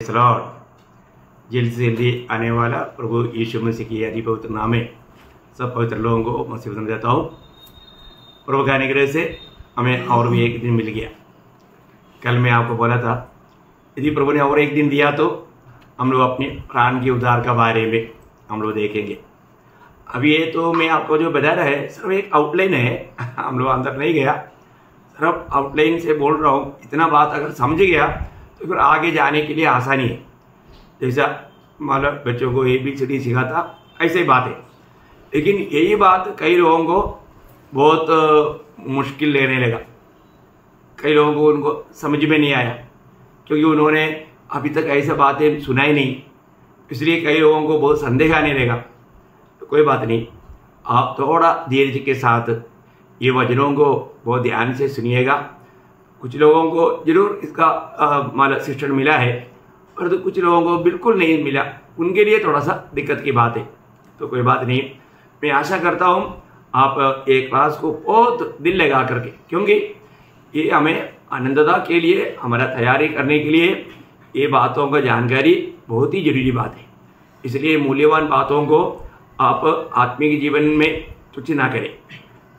Lord, जल्द से जल्दी आने वाला प्रभु यीशु मसीह की अति पवित्र नाम में सब पवित्र लोगों को मसीह वचन देता हूँ। प्रभु के अनुग्रह से हमें और भी एक दिन मिल गया। कल मैं आपको बोला था, यदि प्रभु ने और एक दिन दिया तो हम लोग अपने प्राण के उद्धार का बारे में हम लोग देखेंगे। अभी ये तो मैं आपको जो बता रहा है सिर्फ एक आउटलाइन है, हम लोग अंदर नहीं गया, सिर्फ आउटलाइन से बोल रहा हूँ। इतना बात अगर समझ गया तो फिर आगे जाने के लिए आसानी है। जैसा मतलब बच्चों को ABCD सिखाता ऐसे ही बात है, लेकिन यही बात कई लोगों को बहुत मुश्किल लेने लगा। कई लोगों को उनको समझ में नहीं आया क्योंकि उन्होंने अभी तक ऐसा बातें सुनाई नहीं, इसलिए कई लोगों को बहुत संदेह आने लगा। तो कोई बात नहीं, आप थोड़ा धीरज के साथ ये वचनों को बहुत ध्यान से सुनिएगा। कुछ लोगों को जरूर इसका मतलब शिक्षण मिला है, पर तो कुछ लोगों को बिल्कुल नहीं मिला, उनके लिए थोड़ा सा दिक्कत की बात है। तो कोई बात नहीं, मैं आशा करता हूँ आप एक क्लास को बहुत दिल लगा करके, क्योंकि ये हमें आनंदता के लिए, हमारा तैयारी करने के लिए ये बातों का जानकारी बहुत ही जरूरी बात है। इसलिए मूल्यवान बातों को आप आत्मिक जीवन में तुच्छ ना करें।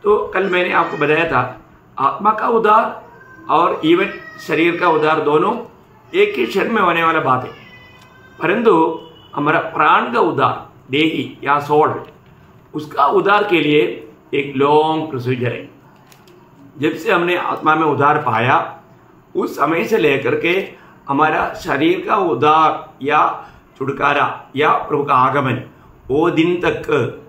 तो कल मैंने आपको बताया था, आत्मा का उद्धार और इवन शरीर का उद्धार दोनों एक ही क्षण में होने वाला बात है, परंतु हमारा प्राण का उद्धार, देही या सोल, उसका उद्धार के लिए एक लॉन्ग प्रोसीजर है। जब से हमने आत्मा में उद्धार पाया उस समय से लेकर के हमारा शरीर का उद्धार या छुटकारा या प्रभु का आगमन, वो दिन तक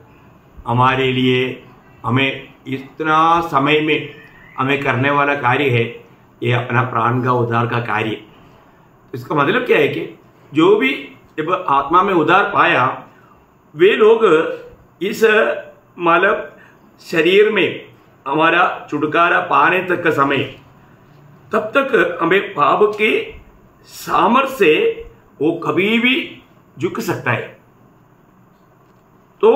हमारे लिए हमें इतना समय में हमें करने वाला कार्य है ये अपना प्राण का उद्धार का कार्य। इसका मतलब क्या है कि जो भी जब आत्मा में उद्धार पाया वे लोग इस मतलब शरीर में हमारा छुटकारा पाने तक का समय, तब तक हमें पाप के सामर्थ्य से वो कभी भी झुक सकता है। तो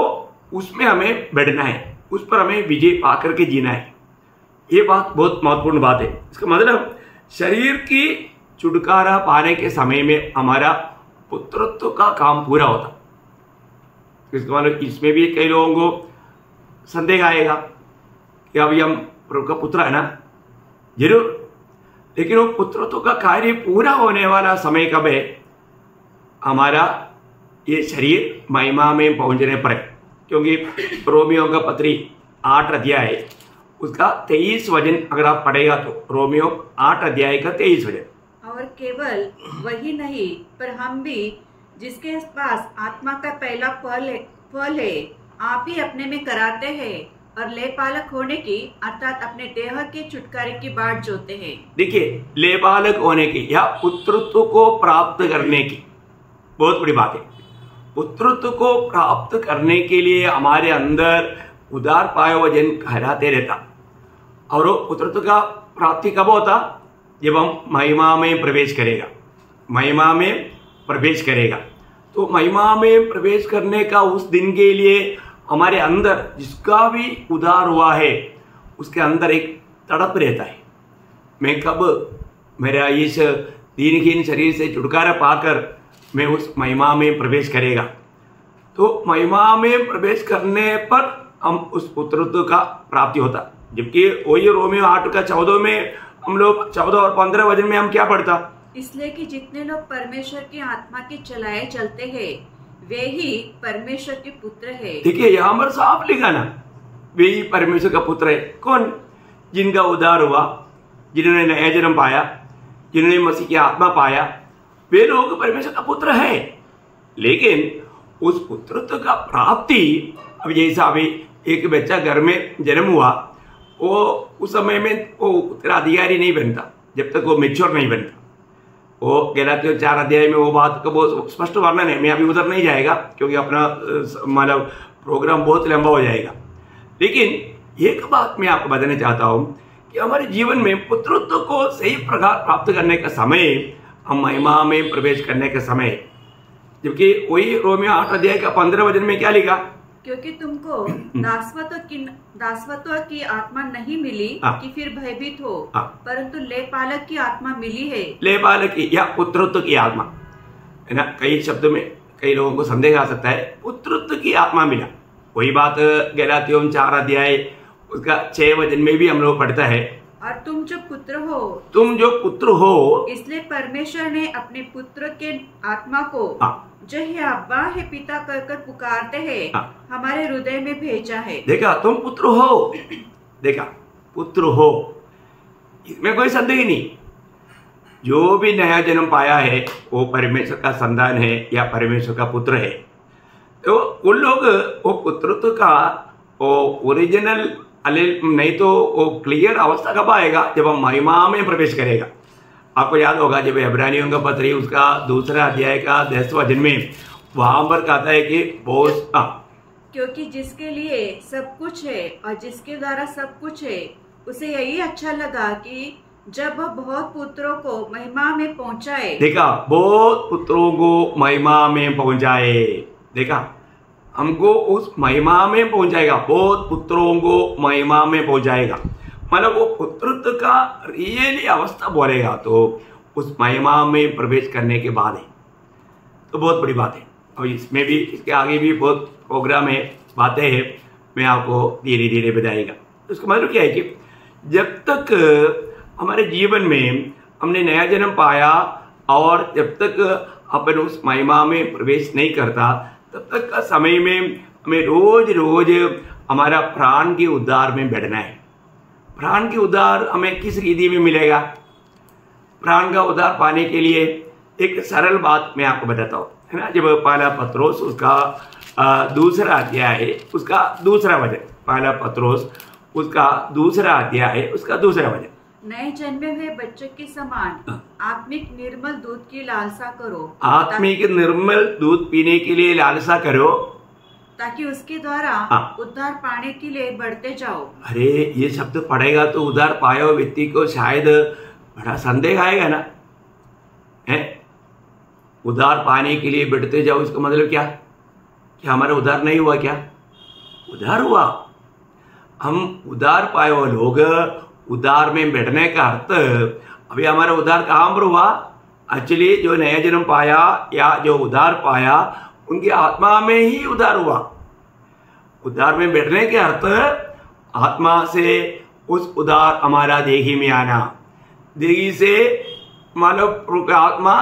उसमें हमें बढ़ना है, उस पर हमें विजय पाकर के जीना है। ये बात बहुत महत्वपूर्ण बात है। इसका मतलब शरीर की छुटकारा पाने के समय में हमारा पुत्रत्व का काम पूरा होता। इसका मतलब इसमें भी कई लोगों को संदेह आएगा कि अभी हम प्रभु का पुत्र है ना, जरूर, लेकिन वो पुत्रत्व का कार्य पूरा होने वाला समय कब है? हमारा ये शरीर महिमा में पहुंचने पर है। क्योंकि रोमियो का पत्री 8 अध्याय उसका 23 वचन अगर आप पढ़ेगा तो रोमियो 8 अध्याय का 23 वचन। और केवल वही नहीं, पर हम भी जिसके पास आत्मा का पहला फल है आप ही अपने में कराते हैं और लेपालक होने की अर्थात अपने देह के छुटकारे की बाट जोते हैं। देखिए, लेपालक होने की या पुत्रत्व को प्राप्त करने की बहुत बड़ी बात है। पुत्रत्व को प्राप्त करने के लिए हमारे अंदर उद्धार पाया वचन कहलाते रहता। और वो पुत्रत्व का प्राप्ति कब होता? जब हम महिमा में प्रवेश करेगा, महिमा में प्रवेश करेगा। तो महिमा में प्रवेश करने का उस दिन के लिए हमारे अंदर जिसका भी उद्धार हुआ है उसके अंदर एक तड़प रहता है, मैं कब मेरा इस दीनहीन शरीर से छुटकारा पाकर मैं उस महिमा में प्रवेश करेगा। तो महिमा में प्रवेश करने पर हम उस पुत्रत्व का प्राप्ति होता। जबकि वही रोमियो 8 का 14 में हम लोग 14 और 15 वचन में हम क्या पढ़ता? इसलिए कि जितने लोग परमेश्वर की आत्मा के चलाए चलते हैं वे ही परमेश्वर के पुत्र है। देखिए, यहाँ पर साफ लिखा ना, वे ही परमेश्वर का पुत्र है। कौन? जिनका उद्धार हुआ, जिन्होंने नया जन्म पाया, जिन्होंने मसीह की आत्मा पाया, वे लोग परमेश्वर का पुत्र है। लेकिन उस पुत्रत्व का प्राप्ति, अब जैसा अभी एक बच्चा घर में जन्म हुआ, वो उस समय में वो उत्तराधिकारी नहीं बनता जब तक वो मेच्योर नहीं बनता। वो गलातियों 4 अध्याय में वो बात का बहुत स्पष्ट वर्णन है। मैं अभी उधर नहीं जाएगा क्योंकि अपना मतलब प्रोग्राम बहुत लंबा हो जाएगा। लेकिन एक बात मैं आपको बताना चाहता हूँ कि हमारे जीवन में पुत्रत्व को सही प्रकार प्राप्त करने का समय, हम महिमा में प्रवेश करने का समय, जबकि वही रोमियो 8 अध्याय का 15 वचन में क्या लिखा? क्योंकि तुमको दासत्व की आत्मा नहीं मिली कि फिर भयभीत हो, परंतु लेपालक की आत्मा मिली है। लेपालक की या पुत्रत्व की आत्मा, है ना। कई शब्दों में कई लोगों को संदेह आ सकता है, पुत्रत्व की आत्मा मिला। वही बात गलातियों 4 अध्याय उसका 6 वचन में भी हम लोग पढ़ता है, और तुम जो पुत्र हो, तुम जो पुत्र हो, इसलिए परमेश्वर ने अपने पुत्र के आत्मा को जो है अब्बा है पिता कर कर पुकारते हैं हमारे हृदय में भेजा है। देखा, तुम पुत्र हो, देखा पुत्र हो, इसमें कोई संदेह नहीं। जो भी नया जन्म पाया है वो परमेश्वर का संतान है या परमेश्वर का पुत्र है। तो उन लोग वो पुत्रत्व का वो ओरिजिनल नहीं तो वो क्लियर अवस्था कब आएगा, जब हम महिमा में प्रवेश करेगा। आपको याद होगा जब इब्रानियों का पत्री उसका 2 अध्याय का 10वां वचन में वहां पर कहता है कि बहुत क्योंकि जिसके लिए सब कुछ है और जिसके द्वारा सब कुछ है, उसे यही अच्छा लगा कि जब वह बहुत पुत्रों को महिमा में पहुंचाए। देखा, बहुत पुत्रों को महिमा में पहुंचाए। देखा, हमको उस महिमा में पहुंचाएगा, बहुत पुत्रों को महिमा में पहुंचाएगा। मतलब वो पुत्रत्व का रियली अवस्था बोलेगा तो उस महिमा में प्रवेश करने के बाद है, तो बहुत बड़ी बात है। और इसमें भी इसके आगे भी बहुत प्रोग्राम है, बातें हैं, मैं आपको धीरे धीरे बताएगा। तो इसका मतलब क्या है कि जब तक हमारे जीवन में हमने नया जन्म पाया और जब तक अपन उस महिमा में प्रवेश नहीं करता, तब तक का समय में हमें रोज रोज हमारा प्राण के उद्धार में बैठना है। प्राण के उद्धार हमें किस रीति में मिलेगा? प्राण का उद्धार पाने के लिए एक सरल बात मैं आपको बताता हूँ, है ना। जब पहला पत्रोस उसका 2 अध्याय है उसका 2 वचन, पहला पत्रोस उसका 2 अध्याय है उसका 2 वचन, नए जन्मे हुए बच्चे के समान आत्मिक निर्मल दूध की लालसा करो। आत्मिक निर्मल दूध पीने के लिए लालसा करो, ताकि उसके द्वारा उद्धार पाने के लिए बढ़ते जाओ। अरे ये शब्द पढ़ेगा तो उद्धार पाए हुए व्यक्ति को शायद बड़ा संदेह आएगा ना, है। उद्धार पाने के लिए बढ़ते जाओ, इसका मतलब क्या हमारा उद्धार नहीं हुआ? क्या उद्धार हुआ। हम उद्धार पाए हुए लोग उद्धार में बैठने का अर्थ अभी हमारा उद्धार कहाँ पर हुआ? एक्चुअली जो नया जन्म पाया या जो उद्धार पाया उनकी आत्मा में ही उद्धार हुआ। उद्धार में बैठने के अर्थ आत्मा से उस उद्धार हमारा देही में आना, देही से मतलब आत्मा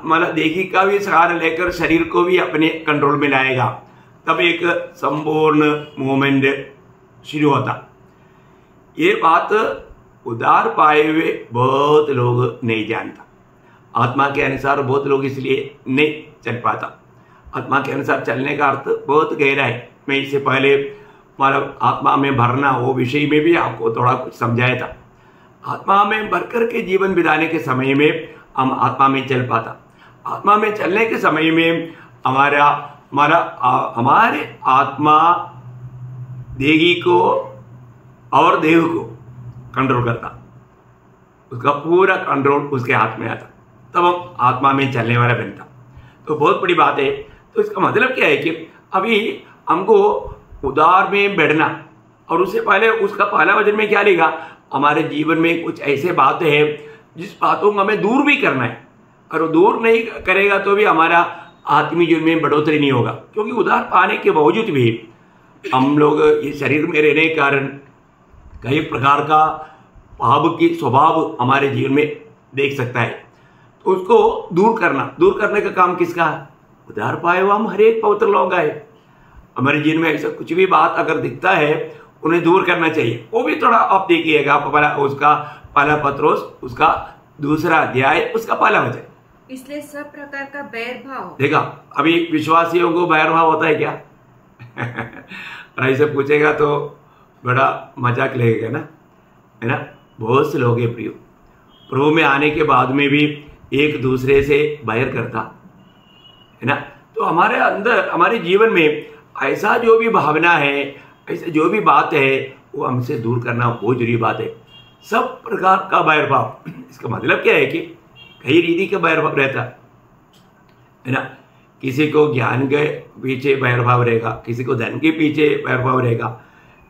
मतलब देही का भी सहारा लेकर शरीर को भी अपने कंट्रोल में लाएगा, तब एक संपूर्ण मूवमेंट शुरू होता। ये बात उद्धार पाए हुए बहुत लोग नहीं जानता। आत्मा के अनुसार बहुत लोग इसलिए नहीं चल पाता। आत्मा के अनुसार चलने का अर्थ बहुत गहरा है। मैं इससे पहले मतलब आत्मा में भरना वो विषय में भी आपको थोड़ा कुछ समझाया था। आत्मा में भर कर के जीवन बिताने के समय में हम आत्मा में चल पाता। आत्मा में चलने के समय में हमारे आत्मा देही को और देह को कंट्रोल करता, उसका पूरा कंट्रोल उसके हाथ में आता, तब हम आत्मा में चलने वाला बनता। तो बहुत बड़ी बात है। तो इसका मतलब क्या है कि अभी हमको उद्धार में बैठना, और उससे पहले उसका पहला वचन में क्या लिखा? हमारे जीवन में कुछ ऐसे बातें हैं जिस बातों को हमें दूर भी करना है, और वो दूर नहीं करेगा तो भी हमारा आत्मीय जीवन में बढ़ोतरी नहीं होगा। क्योंकि उद्धार पाने के बावजूद भी हम लोग ये शरीर में रहने के कारण कई प्रकार का पाप की स्वभाव हमारे जीवन में देख सकता है। तो उसको दूर करने का काम किसका? उद्धार पाए हुआ हम हर एक पवित्र लोग आए। हमारे जीवन में ऐसा कुछ भी बात अगर दिखता है उन्हें दूर करना चाहिए। वो भी थोड़ा आप देखिएगा, पहला पत्रोस उसका 2 अध्याय उसका पहला वचन। इसलिए सब प्रकार का बैर भाव। देखा, अभी विश्वासियों को बैर भाव होता है क्या? ऐसे पूछेगा तो बड़ा मजाक लगेगा ना, है ना। बहुत से लोग हैं प्रियो, प्रभु में आने के बाद में भी एक दूसरे से बैर करता है ना। तो हमारे अंदर हमारे जीवन में ऐसा जो भी भावना है, ऐसे जो भी बात है, वो हमसे दूर करना बहुत जरूरी बात है। सब प्रकार का बैर भाव, इसका मतलब क्या है कि कई रीति का बैर भाव रहता है ना। किसी को ज्ञान के पीछे बैर भाव रहेगा, किसी को धन के पीछे बैर भाव रहेगा,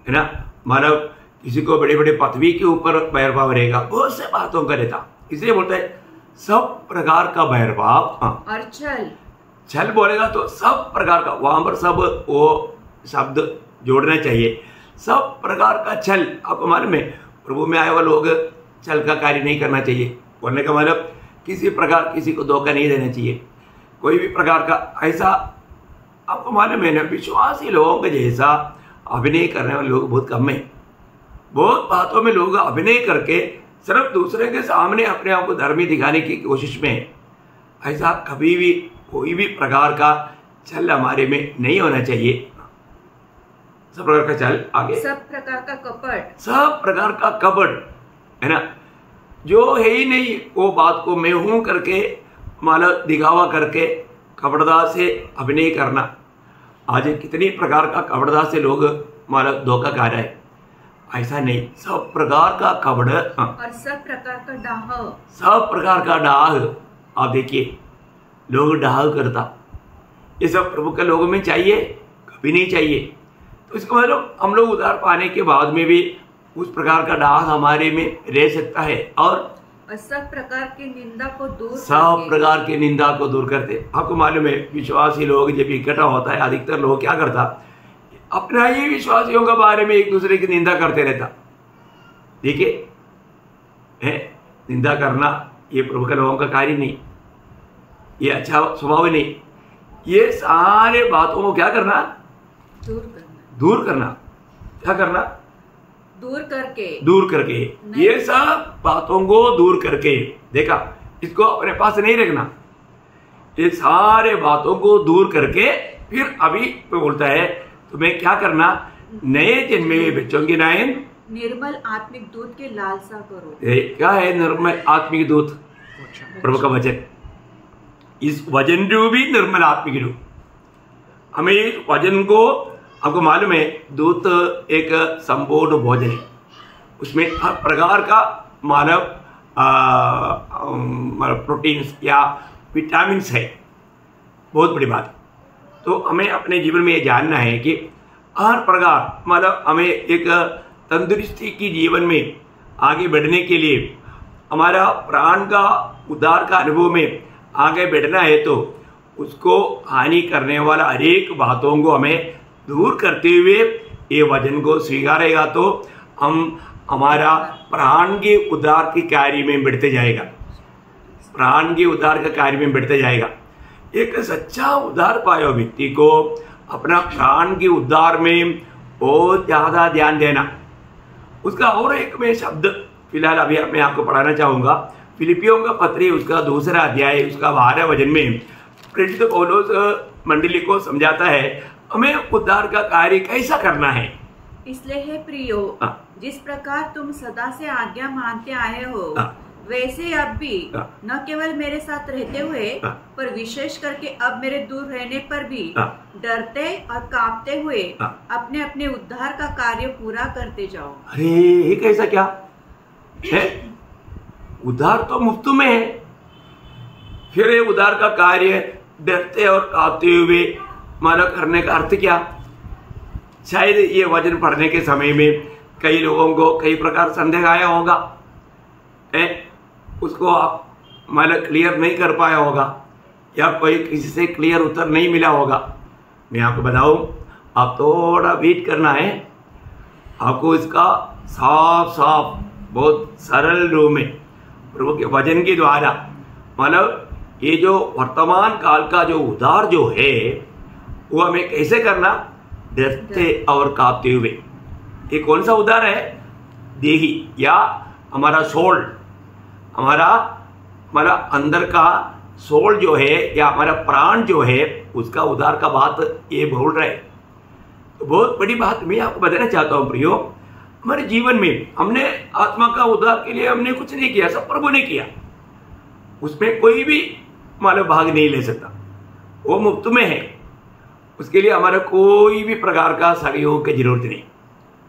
है ना। मतलब किसी को बड़े बड़े पदवी के ऊपर बैर भाव रहेगा, बहुत से बातों का रहता। इसलिए बोलता है सब प्रकार का भैरभाव। हाँ, और छल। छल बोलेगा तो सब प्रकार का, वहां पर सब वो शब्द जोड़ना चाहिए। सब प्रकार का छल। आपको मालूम है प्रभु में आए हुए लोग छल का कार्य नहीं करना चाहिए। बोलने का मतलब किसी प्रकार किसी को धोखा नहीं देना चाहिए, कोई भी प्रकार का ऐसा। आपको मालूम है ना, विश्वासी लोगों के जैसा अभिनय करने वाले लोग बहुत कम है। बहुत बातों में लोग अभिनय करके सिर्फ दूसरे के सामने अपने आप को धर्मी दिखाने की कोशिश में है। ऐसा कभी भी कोई भी प्रकार का छल हमारे में नहीं होना चाहिए। सब प्रकार का छल, आगे सब प्रकार का कपट। सब प्रकार का कपट है ना, जो है ही नहीं वो बात को मैं हूं करके मतलब दिखावा करके कपड़दार से अभिनय करना। आज कितनी प्रकार का कपड़दार से लोग मतलब धोखा खा रहा है। ऐसा नहीं, सब प्रकार का कपड़। और सब प्रकार का डाह। सब प्रकार का डाह। आप देखिए लोग डाह करता, ये सब प्रभु के लोगों में चाहिए? कभी नहीं चाहिए। तो इसका मतलब हम लोग उद्धार पाने के बाद में भी उस प्रकार का डाह हमारे में रह सकता है। और सब प्रकार की निंदा को दूर, सब प्रकार की निंदा को दूर करते। आपको मालूम है विश्वासी लोग जब इकट्ठा होता है, अधिकतर लोग क्या करता, अपना ही विश्वासियों के बारे में एक दूसरे की निंदा करते रहता। देखिए है, निंदा करना ये प्रभु के लोगों का कार्य नहीं, ये अच्छा स्वभाव नहीं। ये सारे बातों को क्या करना, दूर करना। क्या करना, दूर करके ये सब बातों को दूर करके, देखा, इसको अपने पास नहीं रखना। ये सारे बातों को दूर करके फिर अभी बोलता है तुम्हें क्या करना, नए जन्मे हुए बच्चों की नायन निर्मल आत्मिक दूध के लालसा करो। क्या है निर्मल आत्मिक दूध? प्रभु का वचन। इस वचन रूपी निर्मल आत्मिक दूध, हमें इस वचन को, आपको मालूम है दूध एक संपूर्ण भोजन है, उसमें हर प्रकार का मानव प्रोटीन्स या विटामिन्स है। बहुत बड़ी बात। तो हमें अपने जीवन में ये जानना है कि हर प्रकार मतलब हमें एक तंदुरुस्ती की जीवन में आगे बढ़ने के लिए, हमारा प्राण का उद्धार का अनुभव में आगे बढ़ना है, तो उसको हानि करने वाला अनेक बातों को हमें दूर करते हुए ये वचन को स्वीकारेगा तो हम हमारा प्राण के उद्धार के कार्य में बढ़ते जाएगा। प्राण के उद्धार का कार्य में बढ़ते जाएगा। एक सच्चा उद्धार पाया व्यक्ति को अपना प्राण के उद्धार में बहुत ज्यादा ध्यान देना। उसका और एक मैं शब्द फिलहाल अभी मैं आपको पढ़ाना चाहूंगा। फिलिपियों का पत्र उसका 2 अध्याय उसका 12 वचन में प्रेरित पौलुस मंडली को समझाता है हमें उद्धार का कार्य कैसा करना है। इसलिए हे प्रियो, जिस प्रकार तुम सदा से आज्ञा मानते आए हो, वैसे अब भी न केवल मेरे साथ रहते हुए पर विशेष करके अब मेरे दूर रहने पर भी डरते और कांपते हुए अपने अपने उद्धार का कार्य पूरा करते जाओ। अरे ये कैसा क्या है? उद्धार तो मुफ्त में है, फिर ये उद्धार का कार्य डरते और कांपते हुए मानो करने का अर्थ क्या? शायद ये वचन पढ़ने के समय में कई लोगों को कई प्रकार संदेह आया होगा, उसको आप मतलब क्लियर नहीं कर पाया होगा या कोई किसी से क्लियर उत्तर नहीं मिला होगा। मैं आपको बताऊं, आप थोड़ा वेट करना है, आपको इसका साफ साफ बहुत सरल रूप में प्रभु के वचन के द्वारा मतलब ये जो वर्तमान काल का जो उद्धार जो है वो हमें कैसे करना, डरते और कांपते हुए। ये कौन सा उद्धार है? देही या हमारा सोल, हमारा अंदर का सोल जो है या हमारा प्राण जो है उसका उद्धार का बात ये बोल रहा है। तो बहुत बड़ी बात मैं आपको बताना चाहता हूँ प्रियो, हमारे जीवन में हमने आत्मा का उद्धार के लिए हमने कुछ नहीं किया, सब प्रभु ने किया। उसमें कोई भी मानव भाग नहीं ले सकता, वो मुफ्त में है। उसके लिए हमारा कोई भी प्रकार का सहयोग की जरूरत नहीं।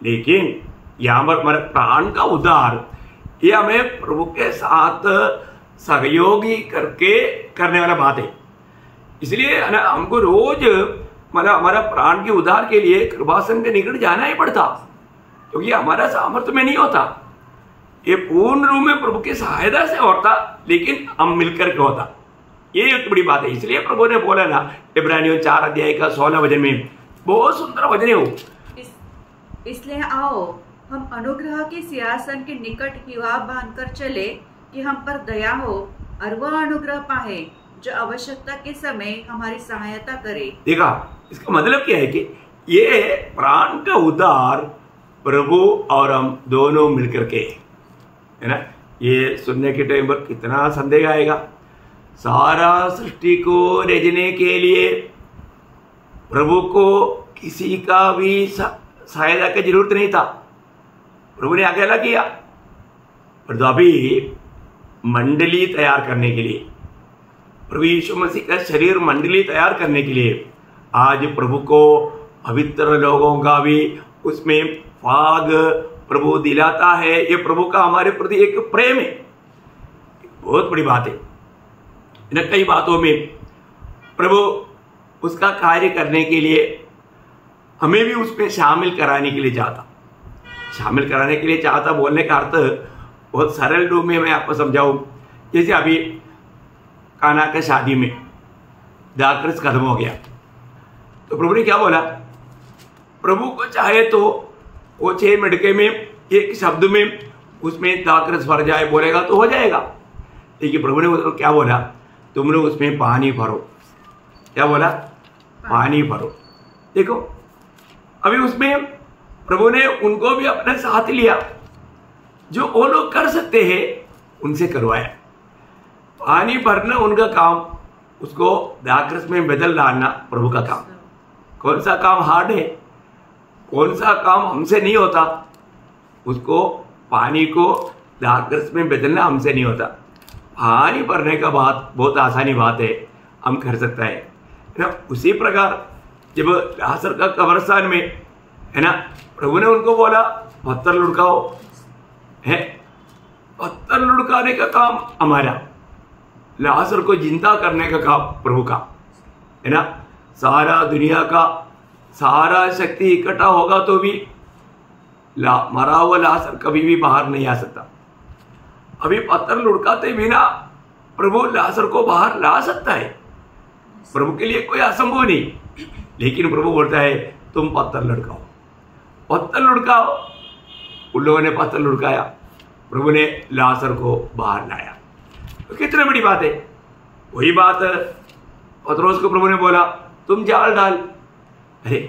लेकिन यहाँ पर हमारे प्राण का उद्धार ये हमें प्रभु के साथ सहयोगी करके करने वाला बात है। इसलिए हमको रोज मतलब हमारा प्राण के उद्धार के लिए कृपासन के निकट जाना ही पड़ता, क्योंकि हमारा सामर्थ्य में नहीं होता। ये पूर्ण रूप में प्रभु की सहायता से होता, लेकिन हम मिलकर के होता। ये एक बड़ी बात है। इसलिए प्रभु ने बोला ना इब्रानियों 4 अध्याय का 16 वचन में, बहुत सुंदर वचन है वो। इसलिए आओ हम अनुग्रह के सिंहासन के निकट हिवा बांधकर चले कि हम पर दया हो और वह अनुग्रह पाए जो आवश्यकता के समय हमारी सहायता करे। देखा, इसका मतलब क्या है कि ये प्राण का उद्धार प्रभु और हम दोनों मिलकर के, है ना। ये सुनने के टाइम पर कितना संदेह आएगा। सारा सृष्टि को रचने के लिए प्रभु को किसी का भी सहायता की जरूरत नहीं था, प्रभु ने अकेला किया। पर तो अभी मंडली तैयार करने के लिए, प्रभु यीशु मसीह का शरीर मंडली तैयार करने के लिए आज प्रभु को पवित्र लोगों का भी उसमें भाग प्रभु दिलाता है। ये प्रभु का हमारे प्रति एक प्रेम है, बहुत बड़ी बात है। इन कई बातों में प्रभु उसका कार्य करने के लिए हमें भी उसमें शामिल कराने के लिए चाहता। शामिल कराने के लिए चाहता बोलने का अर्थ बहुत सरल रूप में मैं आपको समझाऊं। जैसे अभी काना के शादी में दाखरस खत्म हो गया, तो प्रभु ने क्या बोला? प्रभु को चाहे तो वो 6 मटके में एक शब्द में उसमें दाखरस भर जाए बोलेगा तो हो जाएगा। लेकिन प्रभु ने क्या बोला? तुम लोग उसमें पानी भरो। क्या बोला? पानी भरो। देखो, अभी उसमें प्रभु ने उनको भी अपने साथ लिया, जो वो लोग कर सकते हैं उनसे करवाया। पानी भरना उनका काम, उसको दाखरस में बदल डालना प्रभु का काम। कौन सा काम हार्ड है? कौन सा काम हमसे नहीं होता? उसको पानी को दाखरस में बदलना हमसे नहीं होता। पानी भरने का बात बहुत आसानी बात है, हम कर सकता है ना। उसी प्रकार जब लाजर का कब्रिस्तान में, है ना, प्रभु ने उनको बोला पत्थर लुढ़काओ, है, पत्थर लुढ़काने का काम हमारा, लाजर को जिंदा करने का काम प्रभु का, है ना। सारा दुनिया का सारा शक्ति इकट्ठा होगा तो भी मरा हुआ लाजर कभी भी बाहर नहीं आ सकता। अभी पत्थर लुढ़काते बिना प्रभु लाजर को बाहर ला सकता है। प्रभु के लिए कोई असंभव नहीं। लेकिन प्रभु बोलता है तुम पत्थर लुढ़काओ, पत्थर लुढ़काओ। उन लोगों ने पत्थर लुढ़काया, प्रभु ने लाजर को बाहर लाया। तो कितनी बड़ी बात है। वही बात पतरस को प्रभु ने बोला तुम जाल डाल। अरे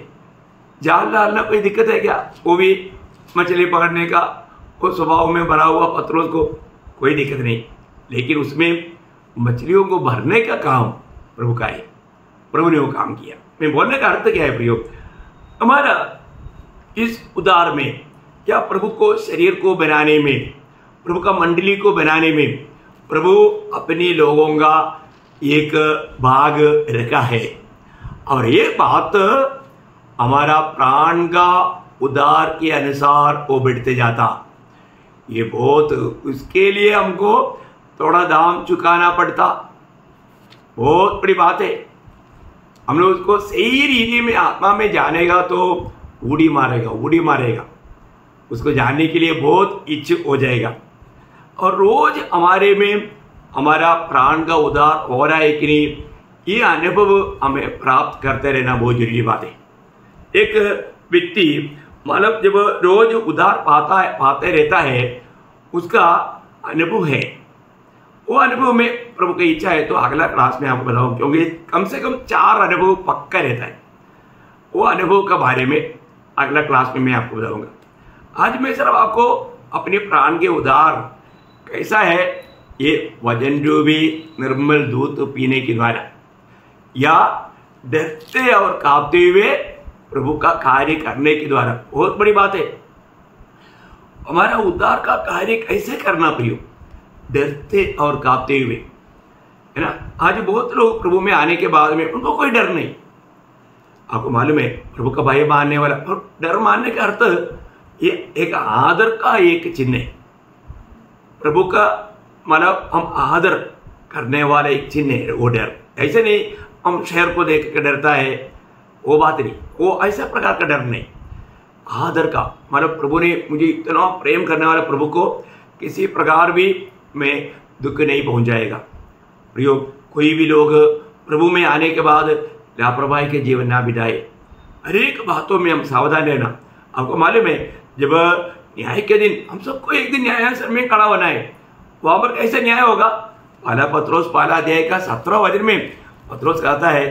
जाल डालना कोई दिक्कत है क्या? वो भी मछली पकड़ने का वो स्वभाव में भरा हुआ पतरस को कोई दिक्कत नहीं। लेकिन उसमें मछलियों को भरने का काम प्रभु का है। प्रभु ने वो काम किया। मैं बोलने का अर्थ क्या है प्रयोग? हमारा इस उद्धार में क्या प्रभु को शरीर को बनाने में, प्रभु का मंडली को बनाने में प्रभु अपने लोगों का एक भाग रखा है। और ये बात हमारा प्राण का उद्धार के अनुसार वो बढ़ते जाता। ये बहुत, उसके लिए हमको थोड़ा दाम चुकाना पड़ता। बहुत बड़ी बात है। हम लोग उसको सही रीति में आत्मा में जानेगा तो उड़ी मारेगा। उसको जानने के लिए बहुत इच्छुक हो जाएगा। और रोज हमारे में हमारा प्राण का उद्धार हो रहा है कि नहीं, ये अनुभव हमें प्राप्त करते रहना बहुत जरूरी बात है। एक व्यक्ति मतलब जब रोज उद्धार पाते रहता है, उसका अनुभव है। वो अनुभव में प्रभु की इच्छा है तो अगला क्लास में आपको बताऊं, क्योंकि कम से कम 4 अनुभव पक्का रहता है। वो अनुभव के बारे में अगला क्लास में मैं आपको बताऊंगा। आज मैं सिर्फ आपको अपने प्राण के उद्धार कैसा है, ये वजन रूपी निर्मल दूध पीने के द्वारा या डरते और कांपते हुए प्रभु का कार्य करने के द्वारा, बहुत बड़ी बात है। हमारा उद्धार का कार्य कैसे करना प्रियो? डरते और कांपते हुए, है ना। आज बहुत लोग प्रभु में आने के बाद में उनको कोई डर नहीं। आपको मालूम है प्रभु का भय मानने वाला, और डर मानने का अर्थ ये एक आदर का एक चिन्ह है। प्रभु का मतलब हम आदर करने वाला एक चिन्ह है वो डर। ऐसे नहीं हम शहर को देख कर डरता है, वो बात नहीं। वो ऐसा प्रकार का डर नहीं, आदर का मतलब प्रभु ने मुझे इतना प्रेम करने वाला प्रभु को किसी प्रकार भी में दुख नहीं पहुंचाएगा। प्रियो, कोई भी लोग प्रभु में आने के बाद लापरवाही के जीवन ना बिताए। हर एक बातों में हम सावधान रहना। आपको मालूम है, जब न्याय के दिन हम सबको एक दिन न्यायासन में खड़ा होना है, वहां पर कैसे न्याय होगा? पहला पत्रोस पहला अध्याय का 17वां वचन में पत्रोस कहता है,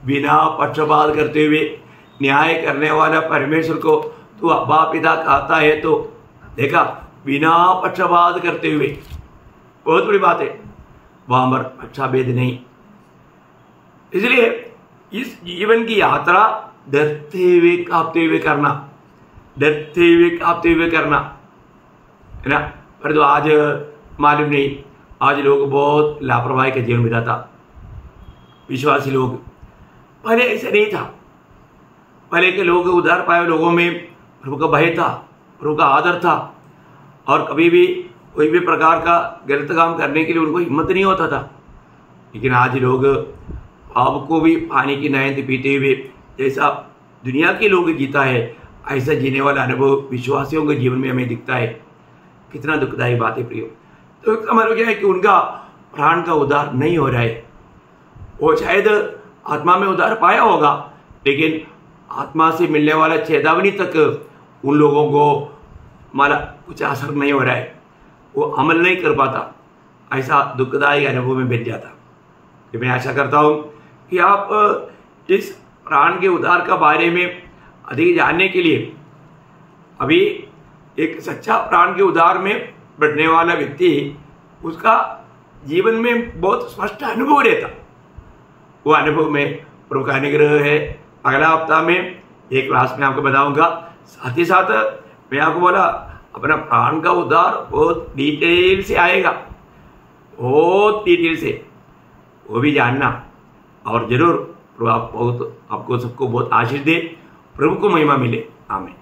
बिना पक्षपात करते हुए न्याय करने वाला परमेश्वर को तू अब्बा पिता कहता है। तो देखा, बिना पक्षपात करते हुए, बहुत बड़ी बात है, वहां पर अच्छा भेद नहीं। इसलिए इस जीवन की यात्रा डरते हुए कांपते हुए करना, डरते हुए कांपते हुए करना है ना। पर तो आज मालूम नहीं, आज लोग बहुत लापरवाही का जीवन बिताता। विश्वासी लोग, पहले ऐसा नहीं था। पहले के लोग, उद्धार पाए लोगों में प्रभु का भय था, प्रभु का आदर था, और कभी भी कोई भी प्रकार का गलत काम करने के लिए उनको हिम्मत नहीं होता था। लेकिन आज लोग आपको भी पानी की नायंत पीते हुए जैसा दुनिया के लोग जीता है, ऐसा जीने वाला अनुभव विश्वासियों के जीवन में हमें दिखता है। कितना दुखदायी बात है प्रियो। तो इसका मतलब क्या है कि उनका प्राण का उद्धार नहीं हो रहा है। वो शायद आत्मा में उद्धार पाया होगा, लेकिन आत्मा से मिलने वाला चेतावनी तक उन लोगों को हमारा कुछ असर नहीं हो रहा है, वो अमल नहीं कर पाता। ऐसा दुखदायी अनुभव में बीत जाता। तो मैं आशा करता हूँ कि आप इस प्राण के उद्धार का बारे में अधिक जानने के लिए, अभी एक सच्चा प्राण के उद्धार में बढ़ने वाला व्यक्ति, उसका जीवन में बहुत स्पष्ट अनुभव रहता। वो अनुभव में प्रभु का अनुग्रह है। अगला हफ्ता में एक क्लास में आपको बताऊंगा। साथ ही साथ मैं आपको बोला, अपना प्राण का उद्धार बहुत डिटेल से आएगा, बहुत डिटेल से, वो भी जानना। और जरूर प्रभु आपको सबको बहुत आशीष दे, प्रभु को महिमा मिले। आमीन।